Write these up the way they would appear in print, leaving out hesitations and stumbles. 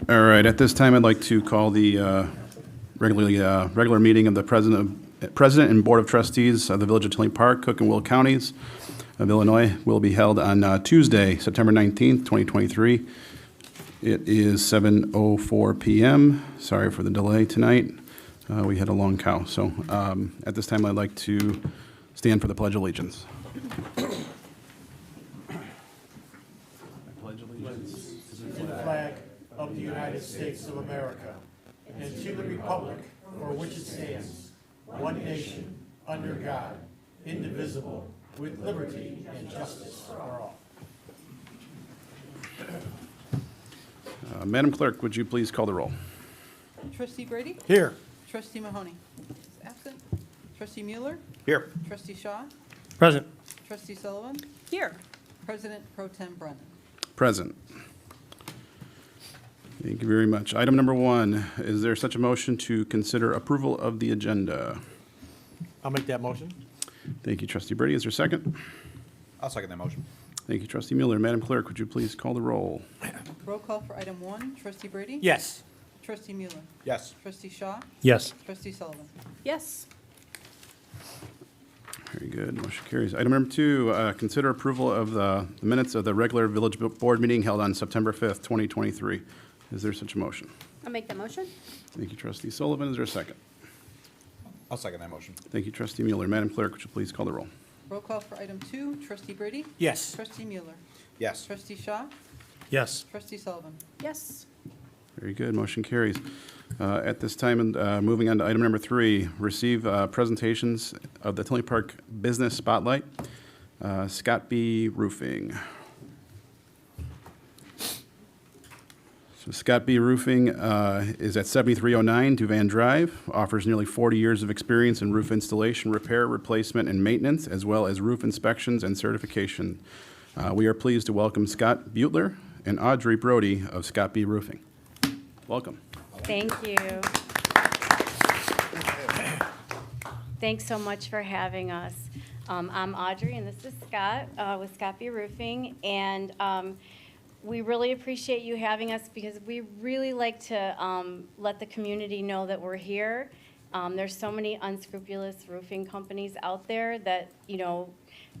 All right, at this time, I'd like to call the regular meeting of the President and Board of Trustees of the Village of Tinley Park, Cook and Will Counties of Illinois will be held on Tuesday, September 19th, 2023. It is 7:04 p.m. Sorry for the delay tonight. We had a long cow. So at this time, I'd like to stand for the Pledge of Allegiance. To the flag of the United States of America and to the republic for which it stands, one nation, under God, indivisible, with liberty and justice for all. Madam Clerk, would you please call the roll? Trustee Brady? Here. Trustee Mahoney? Is absent. Trustee Mueller? Here. Trustee Shaw? Present. Trustee Sullivan? Here. President Pro Tem Brennan? Present. Thank you very much. Item number 1, is there such a motion to consider approval of the agenda? I'll make that motion. Thank you, Trustee Brady. Is there a second? I'll second that motion. Thank you, Trustee Mueller. Madam Clerk, would you please call the roll? Roll call for item 1. Trustee Brady? Yes. Trustee Mueller? Yes. Trustee Shaw? Yes. Trustee Sullivan? Yes. Very good. Motion carries. Item number 2, consider approval of the minutes of the regular village board meeting held on September 5th, 2023. Is there such a motion? I'll make that motion. Thank you, Trustee Sullivan. Is there a second? I'll second that motion. Thank you, Trustee Mueller. Madam Clerk, would you please call the roll? Roll call for item 2. Trustee Brady? Yes. Trustee Mueller? Yes. Trustee Shaw? Yes. Trustee Sullivan? Yes. Very good. Motion carries. At this time, moving on to item number 3, receive presentations of the Tinley Park Business Spotlight. Scott B. Roofing. So Scott B. Roofing is at 7309 Duvan Drive, offers nearly 40 years of experience in roof installation, repair, replacement, and maintenance, as well as roof inspections and certification. We are pleased to welcome Scott Butler and Audrey Brody of Scott B. Roofing. Welcome. Thank you. Thanks so much for having us. I'm Audrey, and this is Scott with Scott B. Roofing, and we really appreciate you having us because we really like to let the community know that we're here. There's so many unscrupulous roofing companies out there that, you know,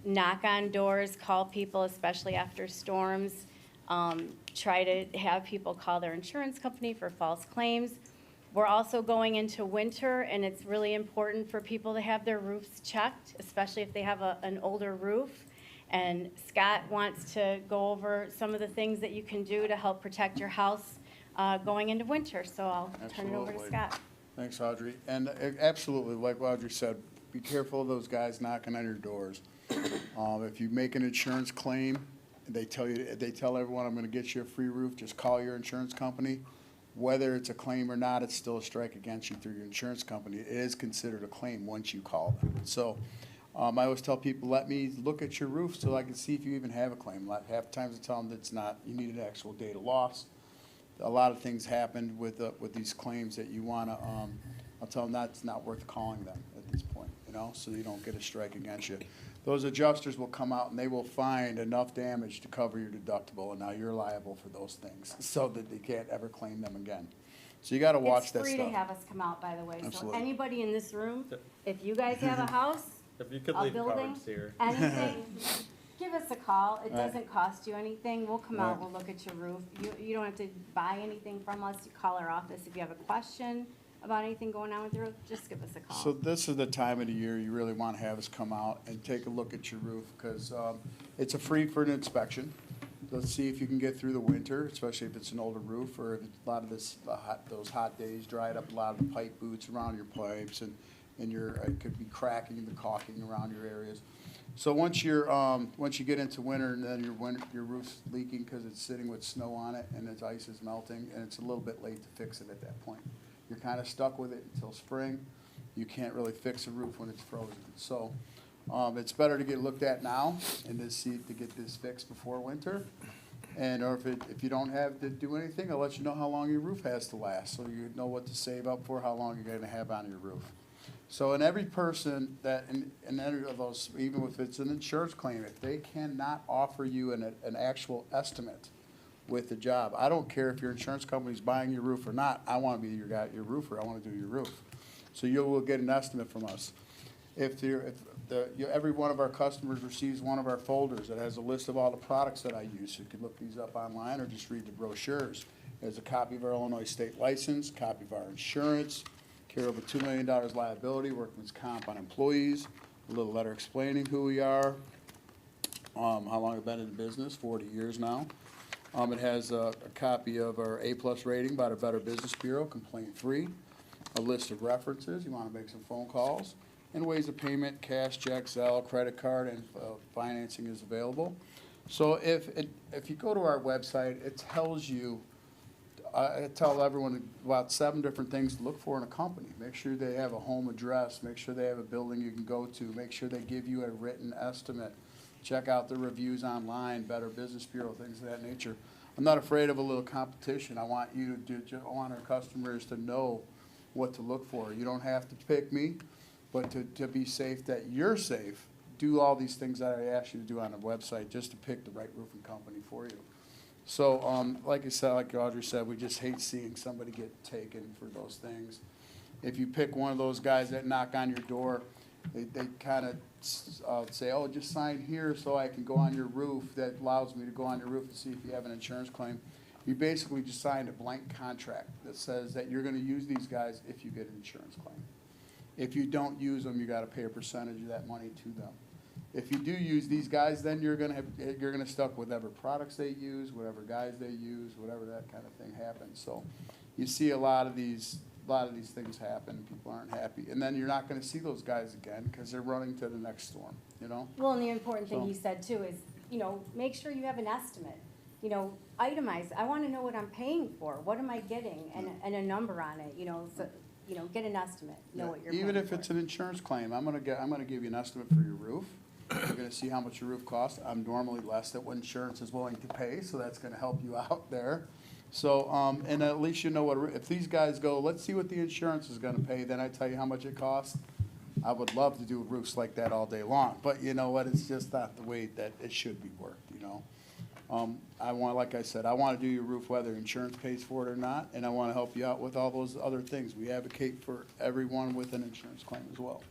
knock on doors, call people, especially after storms, try to have people call their insurance company for false claims. We're also going into winter, and it's really important for people to have their roofs checked, especially if they have an older roof. And Scott wants to go over some of the things that you can do to help protect your house going into winter. So I'll turn it over to Scott. Thanks, Audrey. And absolutely, like Audrey said, be careful of those guys knocking on your doors. If you make an insurance claim, they tell everyone, I'm going to get you a free roof, just call your insurance company. Whether it's a claim or not, it's still a strike against you through your insurance company. It is considered a claim once you call them. So I always tell people, let me look at your roof so I can see if you even have a claim. Half the times I tell them that it's not. You need an actual date of loss. A lot of things happened with these claims that you want to, I'll tell them that's not worth calling them at this point, you know, so you don't get a strike against you. Those adjusters will come out and they will find enough damage to cover your deductible, and now you're liable for those things so that they can't ever claim them again. So you got to watch that stuff. It's free to have us come out, by the way. Absolutely. So anybody in this room, if you guys have a house, If you could a leave building, cards here. anything, give us a call. It Right. doesn't cost you anything. We'll come out, Right. we'll look at your roof. You don't have to buy anything from us. You call our office if you have a question about anything going on with your roof, just give us a call. So this is the time of the year you really want to have us come out and take a look at your roof, because it's a free for an inspection. Let's see if you can get through the winter, especially if it's an older roof, or if a lot of those hot days dried up a lot of the pipe boots around your pipes, and it could be cracking, the caulking around your areas. So once you get into winter, and then your roof's leaking because it's sitting with snow on it and its ice is melting, and it's a little bit late to fix it at that point. You're kind of stuck with it until spring. You can't really fix a roof when it's frozen. So it's better to get looked at now and to get this fixed before winter. And or if you don't have to do anything, I'll let you know how long your roof has to last, so you know what to save up for, how long you're going to have on your roof. So in every person that in any of those, even if it's an insurance claim, if they cannot offer you an actual estimate with the job. I don't care if your insurance company's buying your roof or not. I want to be your guy, your roofer. I want to do your roof. So you will get an estimate from us. Every one of our customers receives one of our folders that has a list of all the products that I use. You can look these up online or just read the brochures. There's a copy of our Illinois state license, copy of our insurance, carry over $2 million liability, workman's comp on employees, a little letter explaining who we are, how long I've been in business, 40 years now. It has a copy of our A+ rating by the Better Business Bureau, complaint-free, a list of references, you want to make some phone calls, and ways of payment, cash, check, Zelle, credit card, and financing is available. So if you go to our website, it tells you, I tell everyone about 7 different things to look for in a company. Make sure they have a home address, make sure they have a building you can go to, make sure they give you a written estimate. Check out the reviews online, Better Business Bureau, things of that nature. I'm not afraid of a little competition. I want you to I want our customers to know what to look for. You don't have to pick me, but to be safe, that you're safe, do all these things that I asked you to do on the website just to pick the right roofing company for you. So, like I said, like Audrey said, we just hate seeing somebody get taken for those things. If you pick one of those guys that knock on your door, they kind of say, oh, just sign here so I can go on your roof. That allows me to go on your roof to see if you have an insurance claim. You basically just signed a blank contract that says that you're going to use these guys if you get an insurance claim. If you don't use them, you got to pay a percentage of that money to them. If you do use these guys, then you're gonna stuck with whatever products they use, whatever guys they use, whatever that kind of thing happens. So you see a lot of these things happen. People aren't happy, and then you're not gonna see those guys again because they're running to the next storm. You know. Well, and the important thing So- he said too is, make sure you have an estimate. Itemize. I want to know what I'm paying for. What am I getting, and a number on it. So get an estimate. Know what you're paying Even if for. it's an insurance claim, I'm gonna give you an estimate for your roof. You're gonna see how much your roof costs. I'm normally less than what insurance is willing to pay, so that's gonna help you out there. So, and at least you know if these guys go, let's see what the insurance is gonna pay, then I tell you how much it costs. I would love to do roofs like that all day long, but you know what, it's just not the way that it should be worked, like I said, I wanna do your roof whether insurance pays for it or not, and I wanna help you out with all those other things. We advocate for everyone with an insurance claim as well.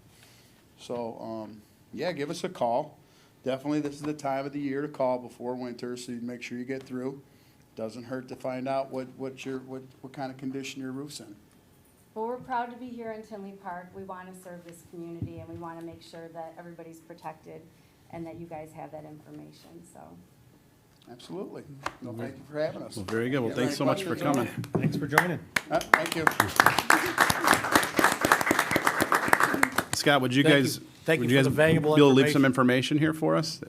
So, yeah, give us a call. Definitely, this is the time of the year to call before winter, so you make sure you get through. Doesn't hurt to find out what kind of condition your roof's in. Well, we're proud to be here in Tinley Park. We want to serve this community, and we want to make sure that everybody's protected and that you guys have that information, so. Absolutely. Well, thank you for having us. Well, very good. Well, Yeah, thanks so much for coming. Thanks for joining. Thank you. Scott, would you Thank guys? you. Thank you would for guys the valuable be able to leave some information. information here for us?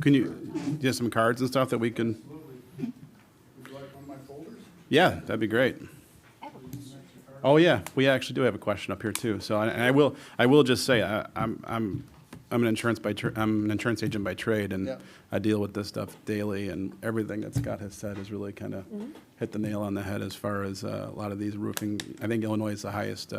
Can you have some cards and stuff that we can? Would you like one of my folders? Yeah, that'd be great. Oh, yeah, we actually do have a question up here too. So, and I will just say, I'm an insurance agent by trade, and Yep. I deal with this stuff daily, and everything that Scott has said has really kind of hit the nail on the head as far as a lot of these roofing. I think Illinois is the highest,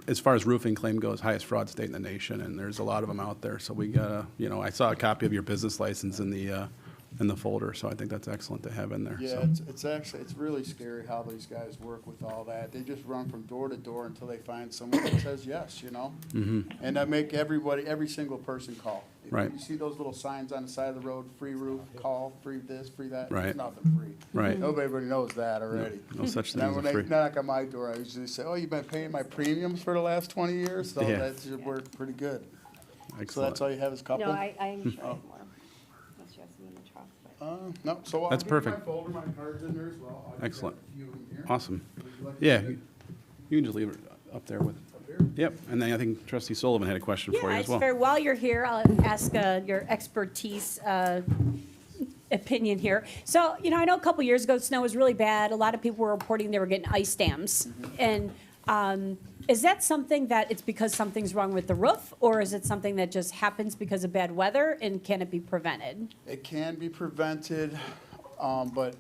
as far as roofing claim goes, highest fraud state in the nation, and there's a lot of them out there. So we gotta, I saw a copy of your business license in the folder, so I think that's excellent to have in there. Yeah, So. it's really scary how these guys work with all that. They just run from door to door until they find someone that says yes, Mm-hmm. And I make every single person call. If Right. You see those little signs on the side of the road, free roof, call, free this, free that. Right. There's nothing free. Right. Everybody knows that already. No such And thing then as when a they free. knock on my door, I usually say, oh, you've been paying my premiums for the last 20 years? So Yeah. that should work pretty good. So Excellent. that's all you have is a couple? No, I insure it more. Unless you have some in the truck, but. No, so I'll That's give you perfect. my folder, my card's in there as well. I'll give you Excellent. a few of them here. Awesome. Would you like Yeah, to- you can just leave it up there with. Up here? Yep, and then I think Trustee Sullivan had a question for you Yeah, as it's well. fair. While you're here, I'll ask your expertise opinion here. So, I know a couple years ago, snow was really bad. A lot of people were reporting they were getting ice dams. And is that something that it's because something's wrong with the roof, or is it something that just happens because of bad weather, and can it be prevented? It can be prevented, but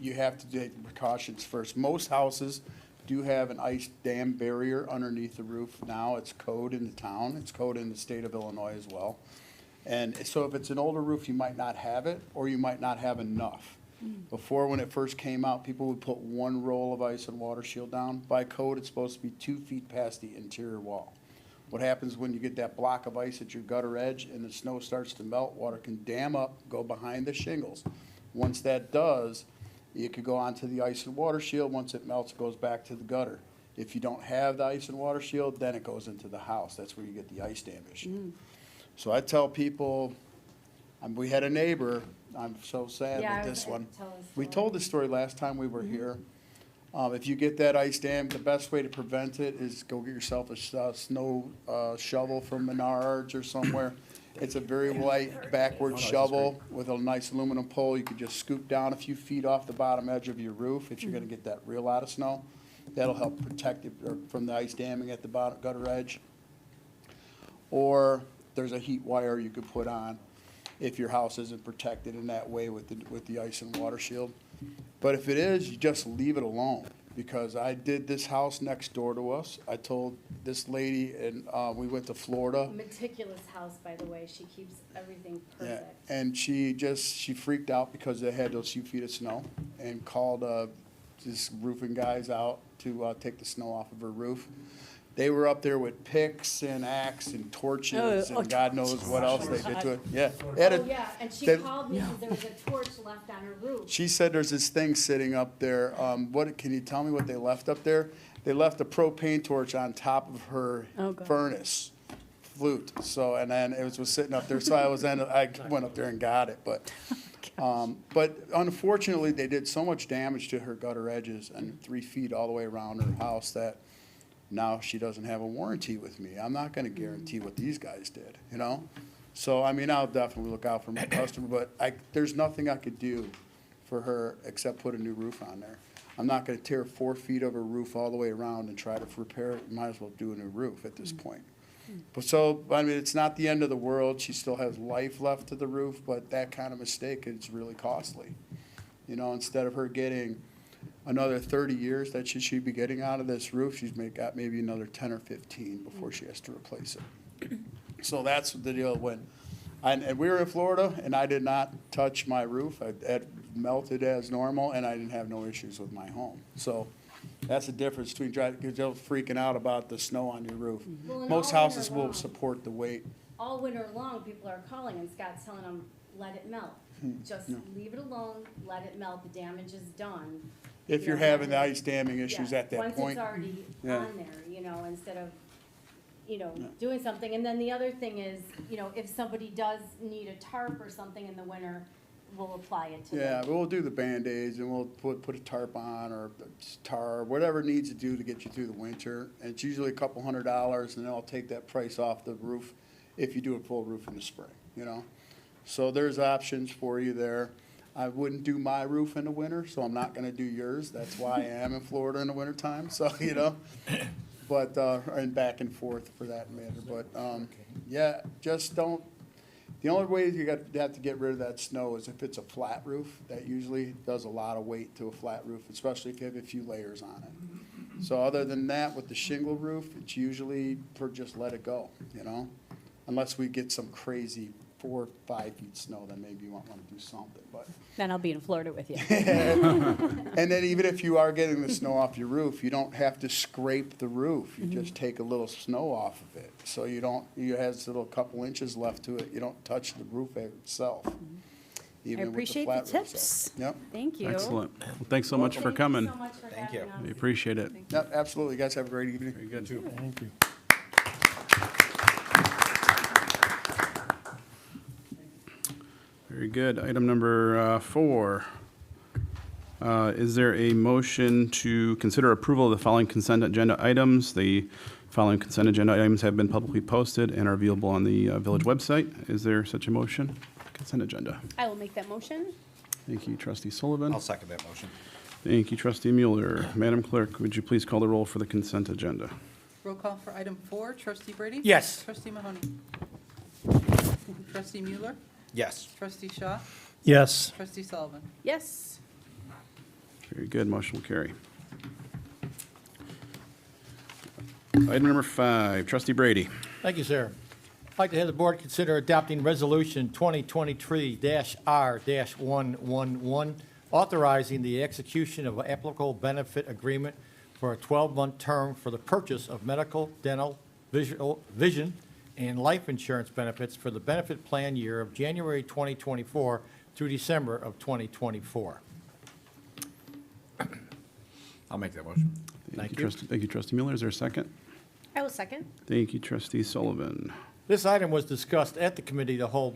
you have to take precautions first. Most houses do have an ice dam barrier underneath the roof now. It's code in the town. It's code in the state of Illinois as well. And so if it's an older roof, you might not have it, or you might not have enough. Before, when it first came out, people would put one roll of ice and water shield down. By code, it's supposed to be 2 feet past the interior wall. What happens when you get that block of ice at your gutter edge and the snow starts to melt, water can dam up, go behind the shingles. Once that does, it could go onto the ice and water shield. Once it melts, it goes back to the gutter. If you don't have the ice and water shield, then it goes into the house. That's where you get the ice damage. So I tell people, we had a neighbor, I'm so sad Yeah, with I this was- one. tell us We story. told the story last time we were here. If you get that ice dam, the best way to prevent it is go get yourself a snow shovel from Menards or somewhere. It's a very light backward shovel with a nice aluminum pole. You could just scoop down a few feet off the bottom edge of your roof if you're gonna get that real lot of snow. That'll help protect it from the ice damming at the bottom gutter edge. Or there's a heat wire you could put on if your house isn't protected in that way with the ice and water shield. But if it is, you just leave it alone, because I did this house next door to us. I told this lady, and we went to Florida. Meticulous house, by the way. She keeps everything Yeah, perfect. and she freaked out because they had those few feet of snow, and called these roofing guys out to take the snow off of her roof. They were up there with picks and axe and torches Oh, and God knows what else they did to it. Yeah. They had Oh, a- yeah, and she they- called me because there was a torch left on her roof. She said there's this thing sitting up there. What, can you tell me what they left up there? They left a propane torch on top of her Oh, God. furnace flute. So, and then it was sitting up there. So I went up there and got it, but unfortunately, they did so much damage to her gutter edges and 3 feet all the way around her house that now she doesn't have a warranty with me. I'm not gonna guarantee what these guys did, you know? So, I mean, I'll definitely look out for my customer, but there's nothing I could do for her except put a new roof on there. I'm not gonna tear 4 feet of her roof all the way around and try to repair it. Might as well do a new roof at this point. But so, I mean, it's not the end of the world. She still has life left to the roof, but that kind of mistake is really costly. You know, instead of her getting another 30 years that she should be getting out of this roof, she's got maybe another 10 or 15 before she has to replace it. So that's the deal and we were in Florida, and I did not touch my roof. It melted as normal, and I didn't have no issues with my home. So that's the difference between because they're freaking out about the snow on your roof. Well, and Most all houses winter will long. support the weight. All winter long, people are calling and Scott's telling them, let it melt. Just leave it alone, let it melt, the damage is done. If You you're know, having the and- ice damming issues Yeah, at that Once point. it's already Yeah. on there, instead of, doing something. And then the other thing is, if somebody does need a tarp or something in the winter, we'll apply it to Yeah, them. we'll do the Band-Aids, and we'll put a tarp on, or tar, whatever it needs to do to get you through the winter. And it's usually a couple $100, and then I'll take that price off the roof if you do a full roof in the spring, you know? So there's options for you there. I wouldn't do my roof in the winter, so I'm not gonna do yours. That's why I am in Florida in the wintertime, so, But, and back and forth for that matter. But, yeah, just don't, the only way you have to get rid of that snow is if it's a flat roof. That usually does a lot of weight to a flat roof, especially if you have a few layers on it. So other than that, with the shingle roof, it's usually just let it go, Unless we get some crazy 4 or 5 feet snow, then maybe you might want to do something, but. Then I'll be in Florida with you. And then even if you are getting the snow off your roof, you don't have to scrape the roof. You just take a little snow off of it. So it has a little couple inches left to it. You don't touch the roof itself. I even with appreciate the flat roof, so, tips. Yep, Thank you. Excellent. Well, thanks so much for Thank you coming. so much for Thank having you. us. We appreciate it. yep, absolutely. You guys have a great evening. Very good, too. Thank you. Very good. Item number 4. Is there a motion to consider approval of the following consent agenda items? The following consent agenda items have been publicly posted and are available on the village website. Is there such a motion? Consent agenda. I will make that motion. Thank you, trustee Sullivan. I'll second that motion. Thank you, trustee Mueller. Madam Clerk, would you please call the roll for the consent agenda? Roll call for item 4, trustee Brady? Yes. Trustee Mahoney? Trustee Mueller? Yes. Trustee Shaw? Yes. Trustee Sullivan? Yes. Very good, motion will carry. Item number 5, trustee Brady. Thank you, sir. I'd like to have the board consider adopting Resolution 2023-R-111, authorizing the execution of an applicable benefit agreement for a 12-month term for the purchase of medical, dental, vision, and life insurance benefits for the benefit plan year of January 2024 through December of 2024. I'll make that motion. Thank you. Thank you, trustee Miller. Is there a second? I will second. Thank you, trustee Sullivan. This item was discussed at the committee of the whole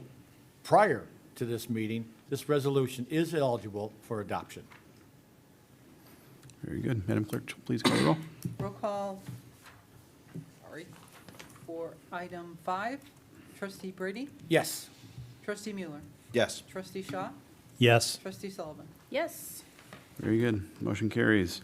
prior to this meeting. This resolution is eligible for adoption. Very good. Madam Clerk, please call the roll. Roll call, for item 5, trustee Brady, Yes. trustee Mueller, Yes. trustee Shaw, Yes. trustee Sullivan. Yes. Very good. Motion carries.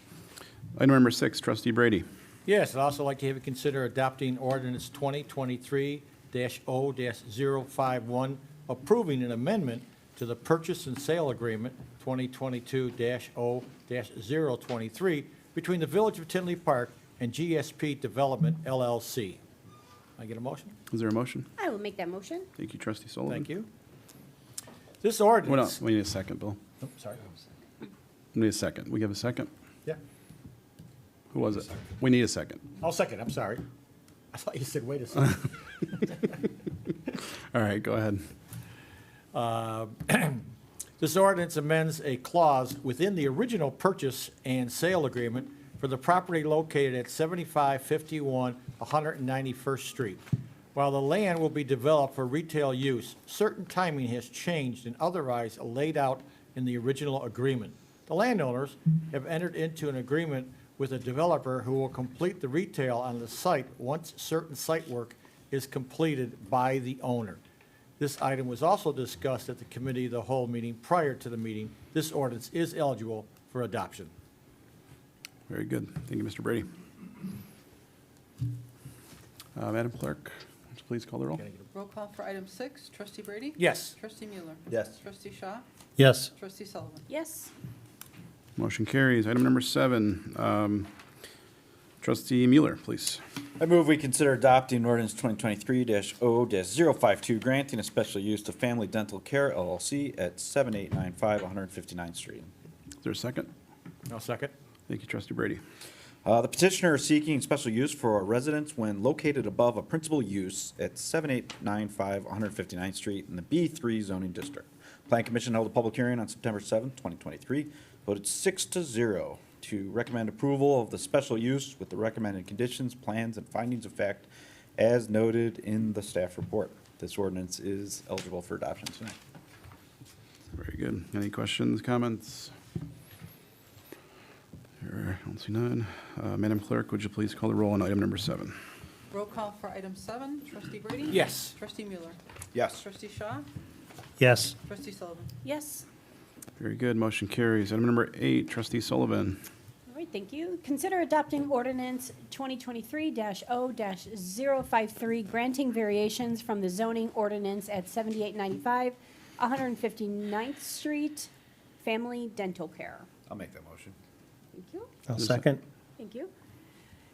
Item number 6, trustee Brady. Yes, I'd also like to have you consider adopting ordinance 2023-0-051, approving an amendment to the purchase and sale agreement 2022-0-023 between the Village of Tinley Park and GSP Development LLC. I get a motion? Is there a motion? I will make that motion. Thank you, trustee Sullivan. Thank you. This Well, no, ordinance. we need a second, Bill. Oh, sorry. We need a second. We have a second? Yeah, Who was it? We need a second. I'll second, I'm sorry. I thought you said, wait a second. All right, go ahead. This ordinance amends a clause within the original purchase and sale agreement for the property located at 7551 191st Street. While the land will be developed for retail use, certain timing has changed and otherwise laid out in the original agreement. The landowners have entered into an agreement with a developer who will complete the retail on the site once certain site work is completed by the owner. This item was also discussed at the committee of the whole meeting prior to the meeting. This ordinance is eligible for adoption. Very good. Thank you, Mr. Brady. Madam Clerk, would you please call the roll? Roll call for item 6, trustee Brady, Yes. trustee Mueller, Yes. trustee Shaw, Yes. trustee Sullivan. Yes. Motion carries. Item number 7, trustee Mueller, please. I move we consider adopting ordinance 2023-0-052, granting a special use to Family Dental Care LLC at 7895 159th Street. Is there a second? No second. Thank you, trustee Brady. The petitioner is seeking special use for a residence when located above a principal use at 7895 159th Street in the B3 zoning district. Plan Commission held a public hearing on September 7, 2023, voted 6-0 to recommend approval of the special use with the recommended conditions, plans, and findings of fact as noted in the staff report. This ordinance is eligible for adoption tonight. Very good. Any questions, comments? Here, I don't see none. Madam Clerk, would you please call the roll on item number 7? Roll call for item 7, trustee Brady. Yes. Trustee Mueller, Yes. trustee Shaw, Yes. trustee Sullivan. Yes. Very good. Motion carries. Item number 8, trustee Sullivan. All right, thank you. Consider adopting ordinance 2023-0-053, granting variations from the zoning ordinance at 7895 159th Street, Family Dental Care. I'll make that motion. Thank you. I'll second. Thank you.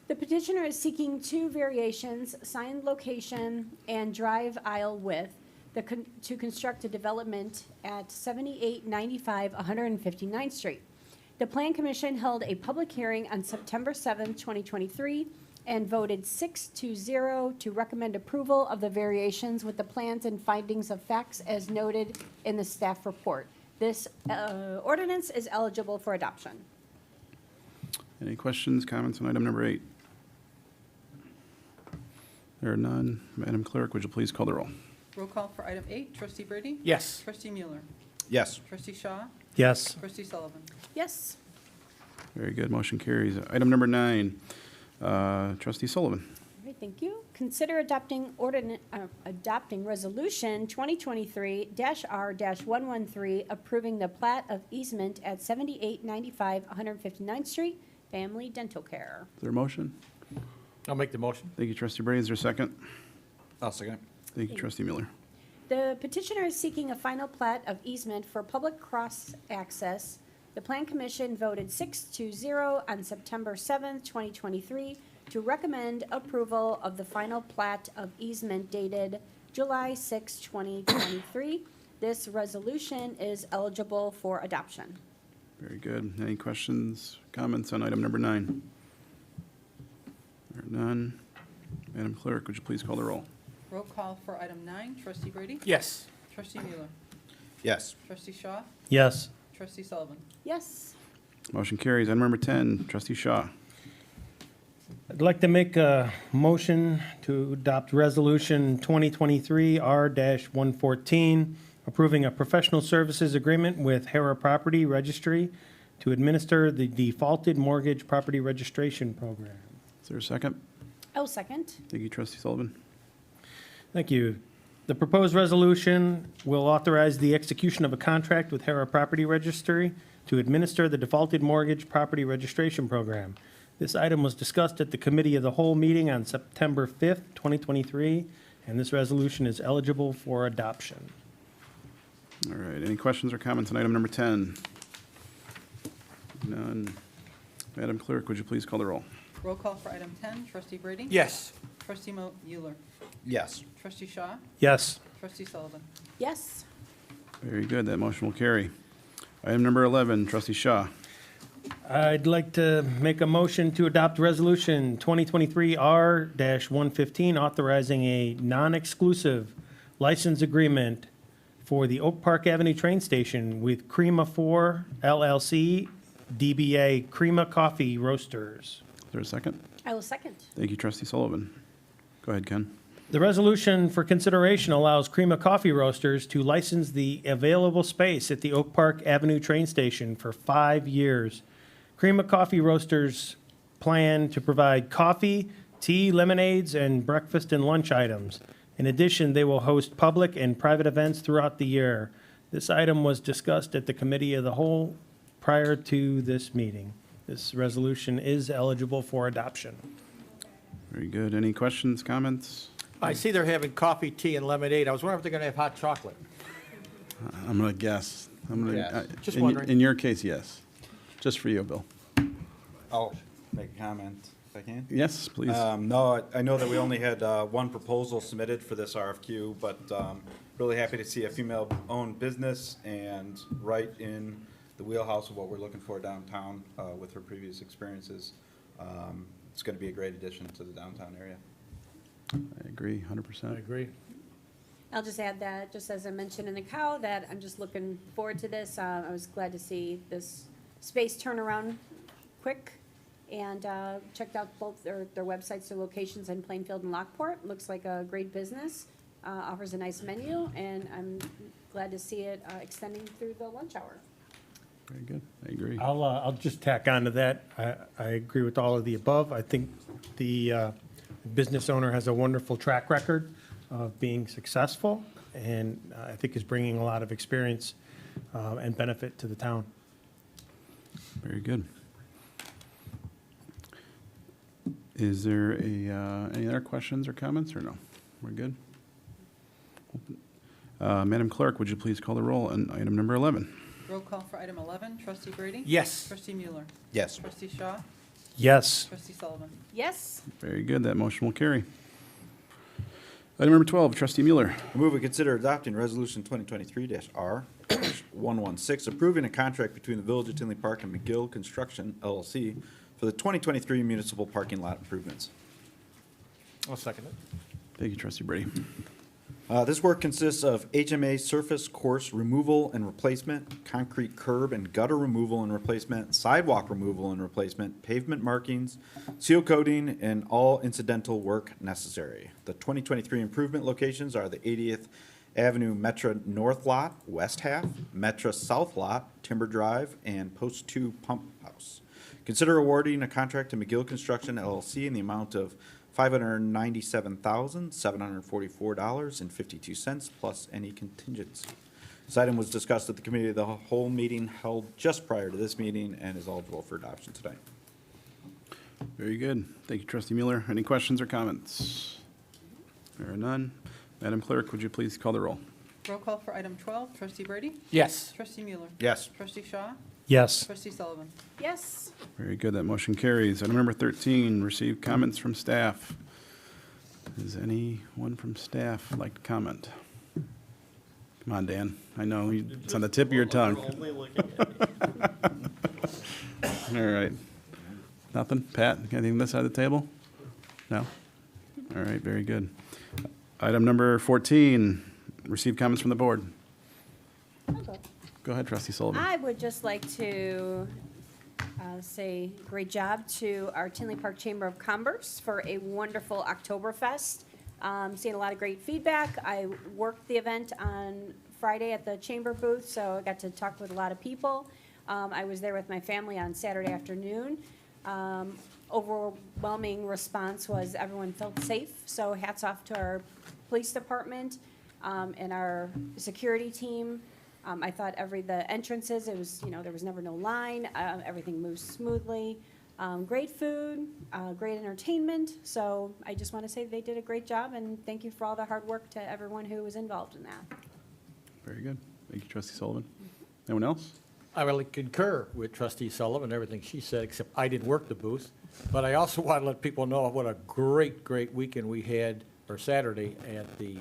The petitioner is seeking 2 variations, signed location and drive aisle width, to construct a development at 7895 159th Street. The Plan Commission held a public hearing on September 7, 2023, and voted 6-0 to recommend approval of the variations with the plans and findings of facts as noted in the staff report. This ordinance is eligible for adoption. Any questions, comments on item number 8? There are none. Madam Clerk, would you please call the roll? Roll call for item 8, trustee Brady. Yes. Trustee Mueller, Yes. trustee Shaw, Yes. trustee Sullivan. Yes. Very good. Motion carries. Item number 9, trustee Sullivan. All right, thank you. Consider adopting resolution 2023-R-113, approving the plat of easement at 7895 159th Street, Family Dental Care. Is there a motion? I'll make the motion. Thank you, trustee Brady. Is there a second? I'll second it. Thank you, trustee Miller. The petitioner is seeking a final plat of easement for public cross-access. The Plan Commission voted 6-0 on September 7th, 2023, to recommend approval of the final plat of easement dated July 6, 2023. This resolution is eligible for adoption. Very good. Any questions, comments on item number 9? There are none. Madam Clerk, would you please call the roll? Roll call for item 9, trustee Brady? Yes. Trustee Mueller? Yes. Trustee Shaw? Yes. Trustee Sullivan? Yes. Motion carries. Item number 10, trustee Shaw. I'd like to make a motion to adopt Resolution 2023 R-114, approving a professional services agreement with Hera Property Registry to administer the defaulted mortgage property registration program. Is there a second? Oh, second. Thank you, trustee Sullivan. Thank you. The proposed resolution will authorize the execution of a contract with Hera Property Registry to administer the defaulted mortgage property registration program. This item was discussed at the Committee of the Whole meeting on September 5th, 2023, and this resolution is eligible for adoption. All right, any questions or comments on item number 10? None. Madam Clerk, would you please call the roll? Roll call for item 10, trustee Brady? Yes. Trustee Mueller? Yes. Trustee Shaw? Yes. Trustee Sullivan? Yes. Very good, that motion will carry. Item number 11, trustee Shaw. I'd like to make a motion to adopt Resolution 2023 R-115, authorizing a non-exclusive license agreement for the Oak Park Avenue train station with Crema 4 LLC, DBA Crema Coffee Roasters. Is there a second? I will second. Thank you, trustee Sullivan. Go ahead, Ken. The resolution for consideration allows Crema Coffee Roasters to license the available space at the Oak Park Avenue train station for 5 years. Crema Coffee Roasters plan to provide coffee, tea, lemonades, and breakfast and lunch items. In addition, they will host public and private events throughout the year. This item was discussed at the Committee of the Whole prior to this meeting. This resolution is eligible for adoption. Very good. Any questions, comments? I see they're having coffee, tea, and lemonade. I was wondering if they're going to have hot chocolate. I'm going to guess. Yes. Just in wondering. In your case, yes. Just for you, Bill. I'll make a comment if I can. Yes, please. No, I know that we only had one proposal submitted for this RFQ, but really happy to see a female-owned business and right in the wheelhouse of what we're looking for downtown with her previous experiences. It's going to be a great addition to the downtown area. I agree, 100%. agree. I'll just add that, just as I mentioned in the cow, that I'm just looking forward to this. I was glad to see this space turn around quick, and checked out both their websites, their locations in Plainfield and Lockport. Looks like a great business, offers a nice menu, and I'm glad to see it extending through the lunch hour. Very good. I agree. I'll just tack on to that. I agree with all of the above. I think the business owner has a wonderful track record of being successful, and I think is bringing a lot of experience and benefit to the town. Very good. Is there any other questions or comments, or no? We're good? Madam Clerk, would you please call the roll on item number 11? Roll call for item 11, trustee Brady? Yes. Trustee Mueller? Yes. Trustee Shaw? Yes. Trustee Sullivan? Yes. Very good, that motion will carry. Item number 12, trustee Mueller. I move we consider adopting Resolution 2023-R-116, approving a contract between the Village of Tinley Park and McGill Construction LLC for the 2023 municipal parking lot improvements. I'll second it. Thank you, trustee Brady. This work consists of HMA surface course removal and replacement, concrete curb and gutter removal and replacement, sidewalk removal and replacement, pavement markings, seal coating, and all incidental work necessary. The 2023 improvement locations are the 80th Avenue Metra North Lot, West Half, Metra South Lot, Timber Drive, and Post 2 Pump House. Consider awarding a contract to McGill Construction LLC in the amount of $597,744.52 plus any contingency. This item was discussed at the Committee of the Whole meeting held just prior to this meeting and is eligible for adoption today. Very good. Thank you, trustee Mueller. Any questions or comments? There are none. Madam Clerk, would you please call the roll? Roll call for item 12, trustee Brady? Yes. Trustee Mueller? Yes. Trustee Shaw? Yes. Trustee Sullivan? Yes. Very good, that motion carries. Item number 13, receive comments from staff. Does anyone from staff like to comment? Come on, Dan. I know it's on the tip of your tongue. All right. Nothing? Pat, anything this side of the table? No? All right, very good. Item number 14, receive comments from the board. Go ahead, trustee Sullivan. I would just like to say great job to our Tinley Park Chamber of Commerce for a wonderful Oktoberfest. Seeing a lot of great feedback. I worked the event on Friday at the chamber booth, so I got to talk with a lot of people. I was there with my family on Saturday afternoon. Overwhelming response was everyone felt safe, so hats off to our police department and our security team. I thought the entrances, it was, there was never no line, everything moved smoothly. Great food, great entertainment, so I just want to say they did a great job, and thank you for all the hard work to everyone who was involved in that. Very good. Thank you, trustee Sullivan. Anyone else? I really concur with trustee Sullivan and everything she said, except I didn't work the booth. But I also want to let people know what a great, great weekend we had, or Saturday, at the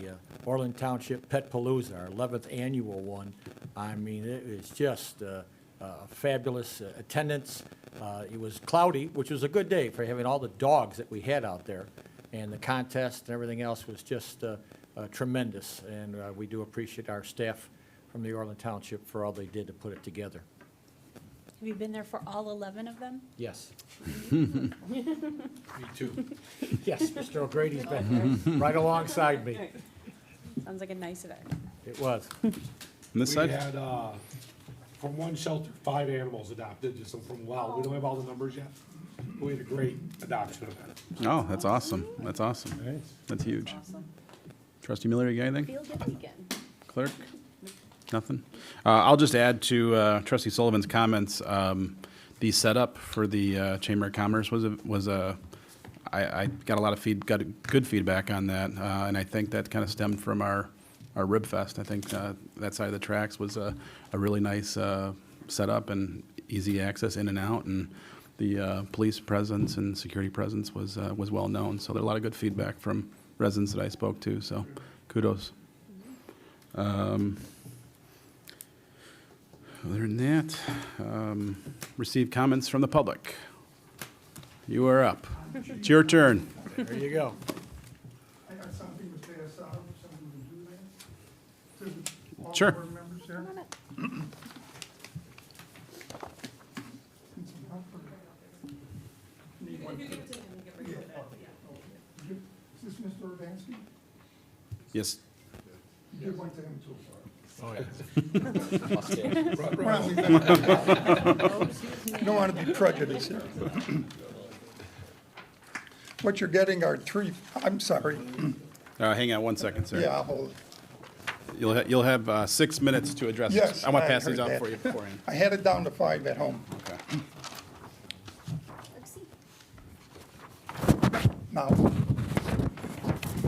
Orland Township Pet Palooza, our 11th annual one. I mean, it was just fabulous attendance. It was cloudy, which was a good day for having all the dogs that we had out there. And the contest and everything else was just tremendous. And we do appreciate our staff from the Orland Township for all they did to put it together. Have you been there for all 11 of them? Yes. Me too. Yes, Mr. O'Grady's been right alongside me. Sounds like a nice event. It was. On this We side? had, from one shelter, 5 animals adopted, just from Well. We don't have all the numbers yet. We had a great adoption event. Oh, that's awesome. That's awesome. That's huge. Trustee Miller, you got anything? Feel good weekend. Clerk? Nothing? I'll just add to trustee Sullivan's comments. The setup for the Chamber of Commerce I got a lot of got good feedback on that, and I think that kind of stemmed from our Rib Fest. I think that side of the tracks was a really nice setup and easy access in and out, and the police presence and security presence was well known. So there a lot of good feedback from residents that I spoke to. So kudos. Other than that, receive comments from the public. You are up. It's your turn. There you go. I got something to say, something to do there. To all Sure. board members there. Need some help or- Need one. Yeah. Is this Mr. Urbanski? Yes. Give one to him too, sorry. Oh, yeah. Well, don't want to be prejudiced here. What you're getting are I'm sorry, Hang on one second, sir. yeah, I'll hold it. You'll have 6 minutes to address Yes, it. I want I to pass these heard out that. for you beforehand. I had it down to 5 at home. Okay. Now,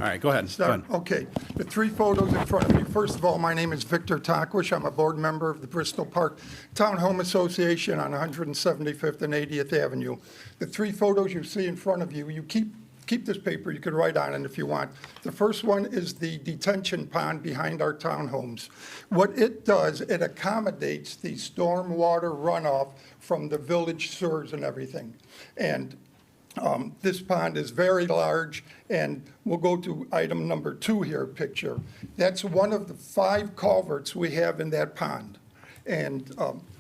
All right, go ahead. Go Start. ahead. Okay, the 3 photos in front of me. First of all, my name is Victor Takwish. I'm a board member of the Bristol Park Town Home Association on 175th and 80th Avenue. The 3 photos you see in front of you, you keep this paper, you could write on it if you want. The first one is the detention pond behind our townhomes. What it does, it accommodates the stormwater runoff from the village sewers and everything. And this pond is very large, and we'll go to item number 2 here, picture. That's one of the 5 culverts we have in that pond. And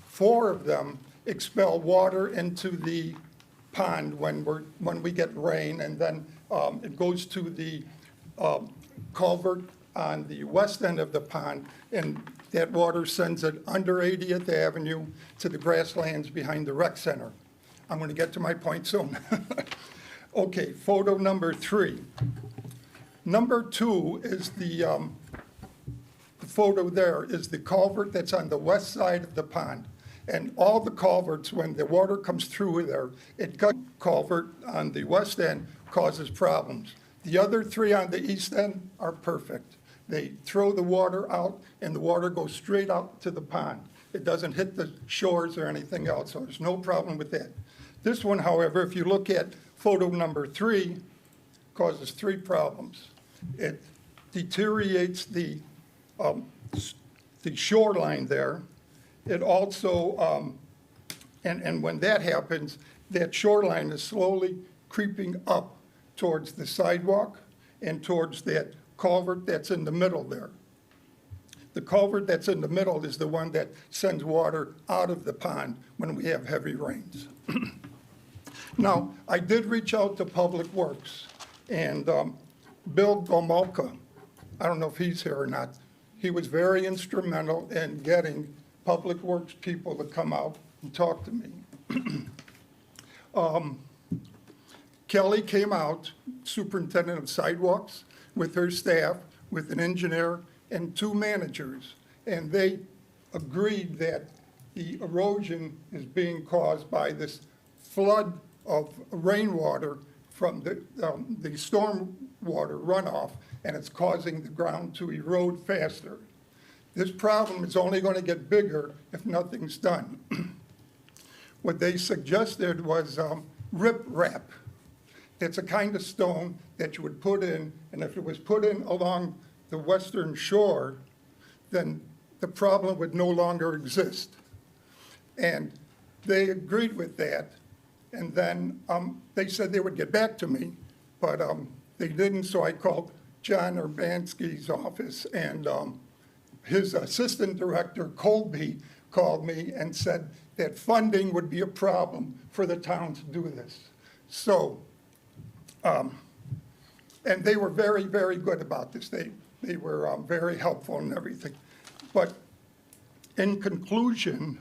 4 of them expel water into the pond when we get rain, and then it goes to the culvert on the west end of the pond, and that water sends it under 80th Avenue to the grasslands behind the rec center. I'm going to get to my point soon. Okay, photo number 3. Number 2 is the photo there is the culvert that's on the west side of the pond. And all the culverts, when the water comes through there, it got culvert on the west end causes problems. The other 3 on the east end are perfect. They throw the water out, and the water goes straight out to the pond. It doesn't hit the shores or anything else, so there's no problem with that. This one, however, if you look at photo number 3, causes three problems. It deteriorates the shoreline there. It also, and when that happens, that shoreline is slowly creeping up towards the sidewalk and towards that culvert that's in the middle there. The culvert that's in the middle is the one that sends water out of the pond when we have heavy rains. Now, I did reach out to Public Works, and Bill Gomulka, I don't know if he's here or not, he was very instrumental in getting Public Works people to come out and talk to me. Kelly came out, superintendent of sidewalks, with her staff, with an engineer and two managers, and they agreed that the erosion is being caused by this flood of rainwater from the storm water runoff, and it's causing the ground to erode faster. This problem is only going to get bigger if nothing's done. What they suggested was riprap. It's a kind of stone that you would put in, and if it was put in along the western shore, then the problem would no longer exist. And they agreed with that, and then they said they would get back to me, but they didn't, so I called John Urbanski's office, and his assistant director, Colby, called me and said that funding would be a problem for the town to do this. So, and they were very, very good about this. They were very helpful and everything. But in conclusion,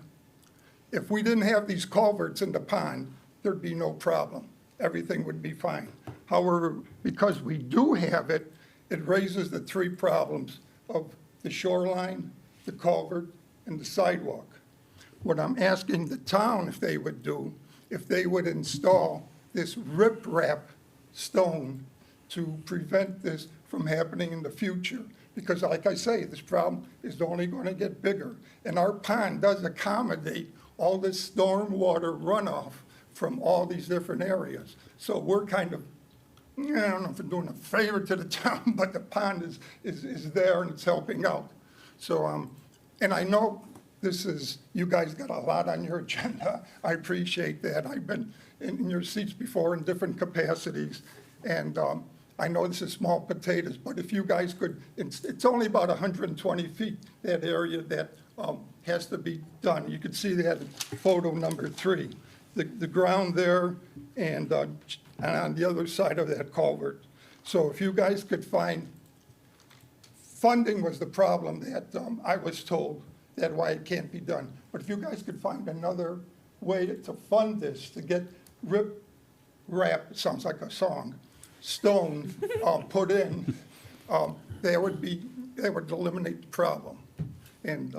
if we didn't have these culverts in the pond, there'd be no problem. Everything would be fine. However, because we do have it, it raises the three problems of the shoreline, the culvert, and the sidewalk. What I'm asking the town if they would do, if they would install this riprap stone to prevent this from happening in the future. Because like I say, this problem is only going to get bigger. And our pond does accommodate all this storm water runoff from all these different areas. So we're kind of, I don't know if we're doing a favor to the town, but the pond is there and it's helping out. So, and I know this is, you guys got a lot on your agenda. I appreciate that. I've been in your seats before in different capacities. And I know this is small potatoes, but if you guys could, it's only about 120 feet, that area that has to be done. You can see that in photo number 3. The ground there and on the other side of that culvert. So if you guys could find, funding was the problem that I was told, that's why it can't be done. But if you guys could find another way to fund this, to get rap, sounds like a song, stone put in, that would eliminate the problem. And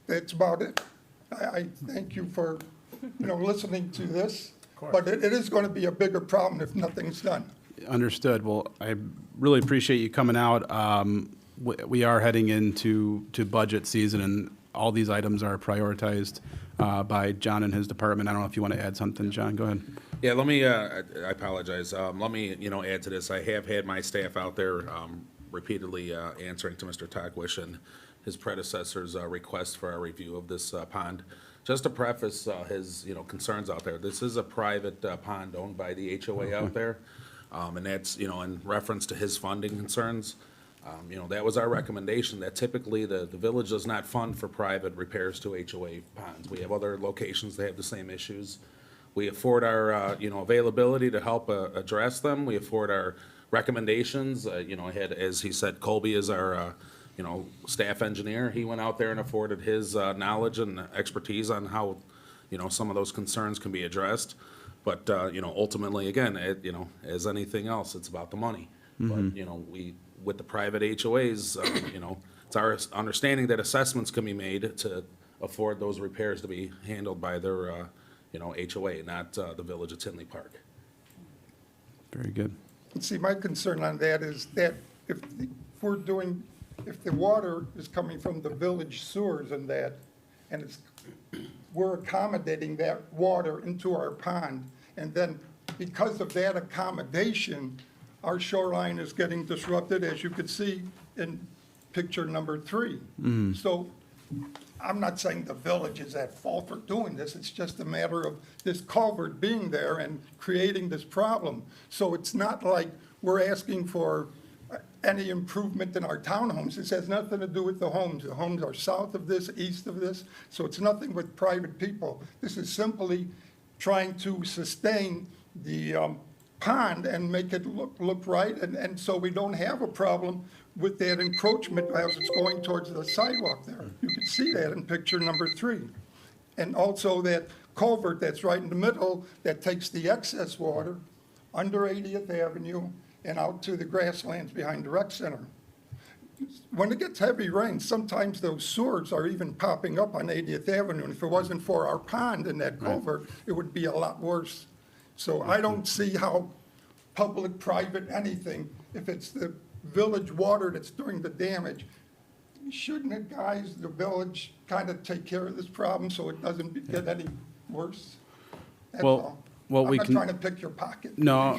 that's about it. I thank you for, listening to this, but it is going to be a bigger problem if nothing's done. Understood. Well, I really appreciate you coming out. We are heading into budget season, and all these items are prioritized by John and his department. I don't know if you want to add something, John. Go ahead. Yeah, let me, I apologize. Let me, add to this. I have had my staff out there repeatedly answering to Mr. Takwish and his predecessor's request for a review of this pond. Just to preface his, concerns out there, this is a private pond owned by the HOA out there. And that's, in reference to his funding concerns. That was our recommendation, that typically the village does not fund for private repairs to HOA ponds. We have other locations that have the same issues. We afford our, availability to help address them. We afford our recommendations. I had, as he said, Colby is our, staff engineer. He went out there and afforded his knowledge and expertise on how, some of those concerns can be addressed. But, ultimately, again, as anything else, it's about the money. But, with the private HOAs, it's our understanding that assessments can be made to afford those repairs to be handled by their, HOA, not the Village of Tinley Park. Very good. And see, my concern on that is that if the water is coming from the village sewers and that, and we're accommodating that water into our pond, and then because of that accommodation, our shoreline is getting disrupted, as you could see in picture number 3. So I'm not saying the village is at fault for doing this, it's just a matter of this culvert being there and creating this problem. So it's not like we're asking for any improvement in our townhomes. This has nothing to do with the homes. The homes are south of this, east of this, so it's nothing with private people. This is simply trying to sustain the pond and make it look right, and so we don't have a problem with that encroachment as it's going towards the sidewalk there. You can see that in picture number 3. And also that culvert that's right in the middle that takes the excess water under 80th Avenue and out to the grasslands behind the rec center. When it gets heavy rain, sometimes those sewers are even popping up on 80th Avenue. And if it wasn't for our pond and that culvert, it would be a lot worse. So I don't see how public, private, anything, if it's the village water that's doing the damage, shouldn't it, guys, the village kind of take care of this problem so it doesn't get any worse? That's all. Well, we I'm can. not trying to pick your pocket. No,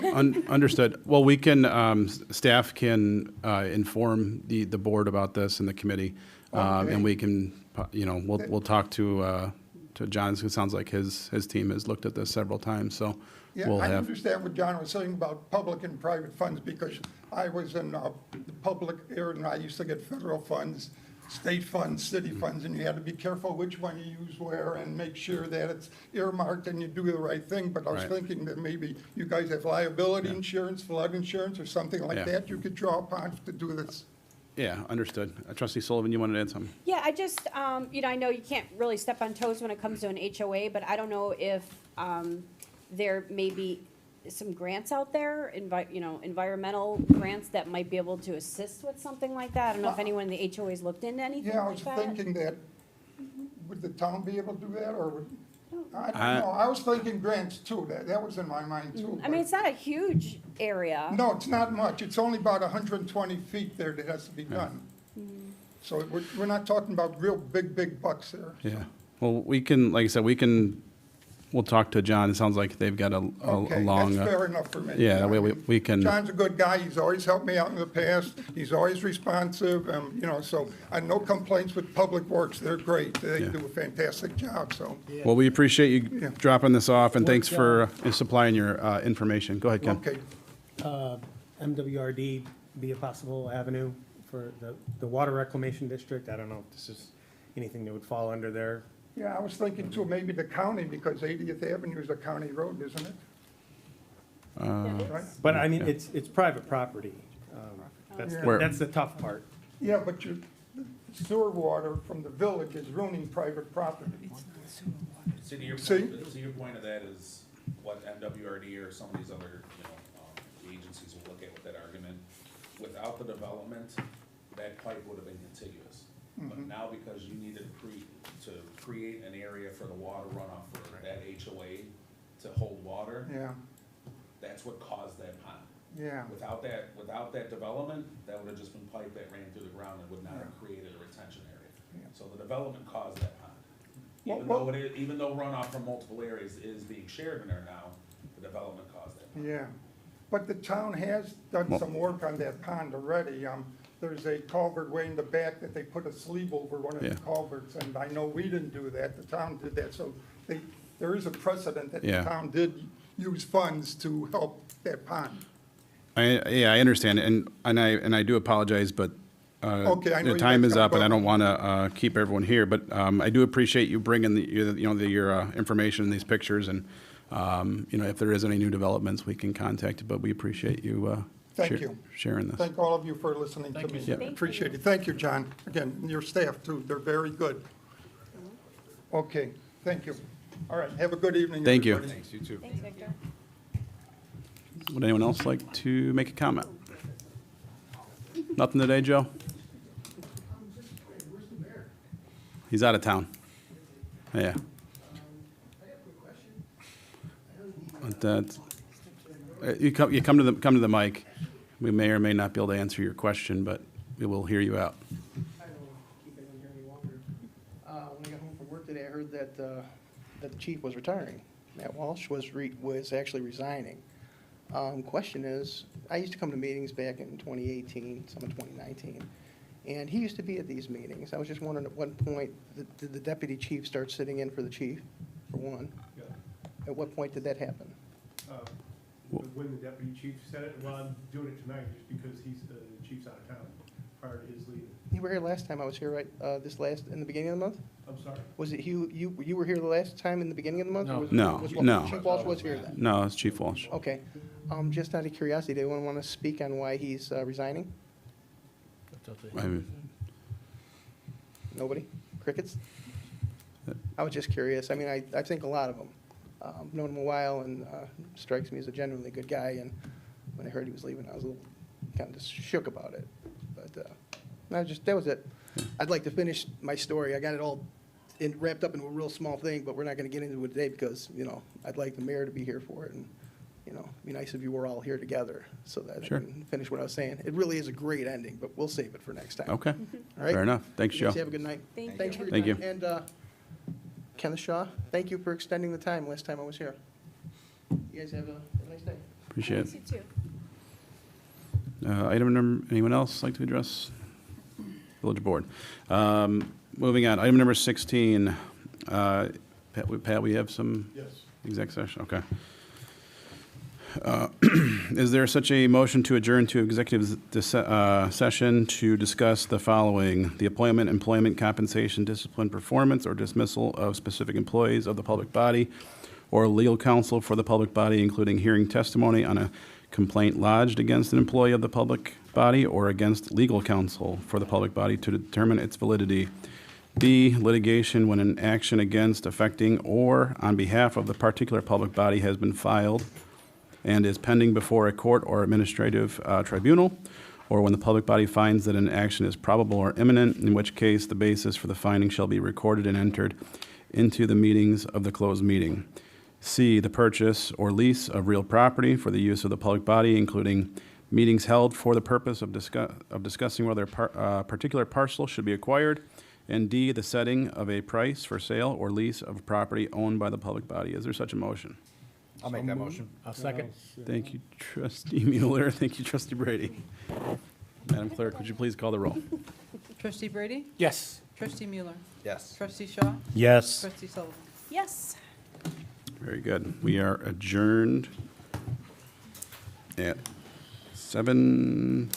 understood. Well, we can, staff can inform the board about this and the committee. Okay. And we can, we'll talk to John. It sounds like his team has looked at this several times, so Yeah, we'll I have. understand what John was saying about public and private funds, because I was in the public area, and I used to get federal funds, state funds, city funds, and you had to be careful which one you use where and make sure that it's earmarked and you do the right thing. But I was Right. thinking that maybe you guys have liability insurance, flood insurance, or something like Yeah. that you could draw upon to do this. Yeah, understood. Trustee Sullivan, you wanted to add something? Yeah, I just, I know you can't really step on toes when it comes to an HOA, but I don't know if there may be some grants out there, environmental grants that might be able to assist with something like that. I don't know if anyone in the HOA's looked into anything Yeah, I was like that. thinking that, would the town be able to do that, or would, I don't I- know. I was thinking grants too, that was in my mind too. I mean, it's not a huge area. No, it's not much. It's only about 120 feet there that has to be done. So we're not talking about real big bucks there. Yeah. Well, we can, like I said, we'll talk to John. It sounds like they've got a Okay, long. that's fair enough for me. Yeah, that way we can. John's a good guy. He's always helped me out in the past. He's always responsive, so I have no complaints with Public Works. They're great. They Yeah. do a fantastic job, so. Well, we appreciate you Yeah. dropping this off, and thanks for supplying your information. Go ahead, Ken. Okay. MWRD be a possible avenue for the water reclamation district. I don't know if this is anything that would fall under there. Yeah, I was thinking too, maybe the county, because 80th Avenue is a county road, isn't it? Right? But I mean, it's private property. That's, Where- that's the tough part. Yeah, but the sewer water from the village is ruining private property. See, to your See? point, to your point of that is what MWRD or some of these other, agencies will look at with that argument. Without the development, that pipe would have been contiguous. But now because you needed to create an area for the water runoff for that HOA to hold water, Yeah, that's what caused that pond. yeah. Without that development, that would have just been pipe that ran through the ground and would not have created a retention area. Yeah. So the development caused that pond. Well, Even though runoff from multiple areas is being shared in there now, the development caused that pond. Yeah, but the town has done some work on that pond already. There's a culvert way in the back that they put a sleeve over one of the Yeah. culverts, and I know we didn't do that, the town did that, so there is a precedent that the Yeah. town did use funds to help that pond. I understand, and I do apologize, but Okay, I know the you time guys is gotta up, and I go. don't want to keep everyone here, but I do appreciate you bringing your information and these pictures, and if there is any new developments, we can contact you, but we appreciate you Thank you. sharing this. Thank all of you for listening to me. Yeah. Appreciate it. Thank you, John. Again, and your staff too, they're very good. Okay, thank you. All right, have a good evening, Thank you. everybody. Thanks, Victor. Would anyone else like to make a comment? Nothing today, Joe? He's out of town. Yeah. But you come to the mic. We may or may not be able to answer your question, but we will hear you out. I don't keep anyone here any longer. When I got home from work today, I heard that the chief was retiring. Matt Walsh was actually resigning. Question is, I used to come to meetings back in 2018, some in 2019, and he used to be at these meetings. I was just wondering, at what point did the deputy chief start sitting in for the chief, for one? At what point did that happen? When the deputy chief said it, well, I'm doing it tonight just because the chief's out of town prior to his leaving. You were here last time I was here, right, in the beginning of the month? I'm sorry? Was it you were here the last time in the beginning of the month? or was- No, was- no. Chief Walsh was here then? No, it's Chief Walsh. Okay. Just out of curiosity, do anyone want to speak on why he's resigning? I- Nobody? Crickets? I was just curious. I mean, I think a lot of them. Known him a while, and strikes me as a genuinely good guy, and when I heard he was leaving, I was a little kind of just shook about it. But that was it. I'd like to finish my story. I got it all wrapped up into a real small thing, but we're not going to get into it today because, I'd like the mayor to be here for it, and, it'd be nice if you were all here together so that Sure. I can finish what I was saying. It really is a great ending, but we'll save it for next time. Okay, All right? fair enough. Thanks, You Joe. guys have a good night. Thanks for your Thank time. you. And Kenneth Shaw, thank you for extending the time last time I was here. You guys have a nice day. Appreciate it. You too. Item number, anyone else like to address Village Board? Moving on, item number 16. Pat, we have some exec session, okay. Is there such a motion to adjourn to executive session to discuss the following: the appointment, employment, compensation, discipline, performance, or dismissal of specific employees of the public body, or legal counsel for the public body, including hearing testimony on a complaint lodged against an employee of the public body or against legal counsel for the public body to determine its validity. B, litigation when an action against, affecting, or on behalf of the particular public body has been filed and is pending before a court or administrative tribunal, or when the public body finds that an action is probable or imminent, in which case the basis for the finding shall be recorded and entered into the meetings of the closed meeting. C, the purchase or lease of real property for the use of the public body, including meetings held for the purpose of discussing whether a particular parcel should be acquired. And D, the setting of a price for sale or lease of property owned by the public body. Is there such a motion? I'll make that motion. I'll second. Thank you, Trustee Mueller. Thank you, Trustee Brady. Madam Clerk, would you please call the roll? Trustee Brady? Yes. Trustee Mueller? Yes. Trustee Shaw? Yes. Trustee Sullivan? Yes. Very good. We are adjourned at 7:47.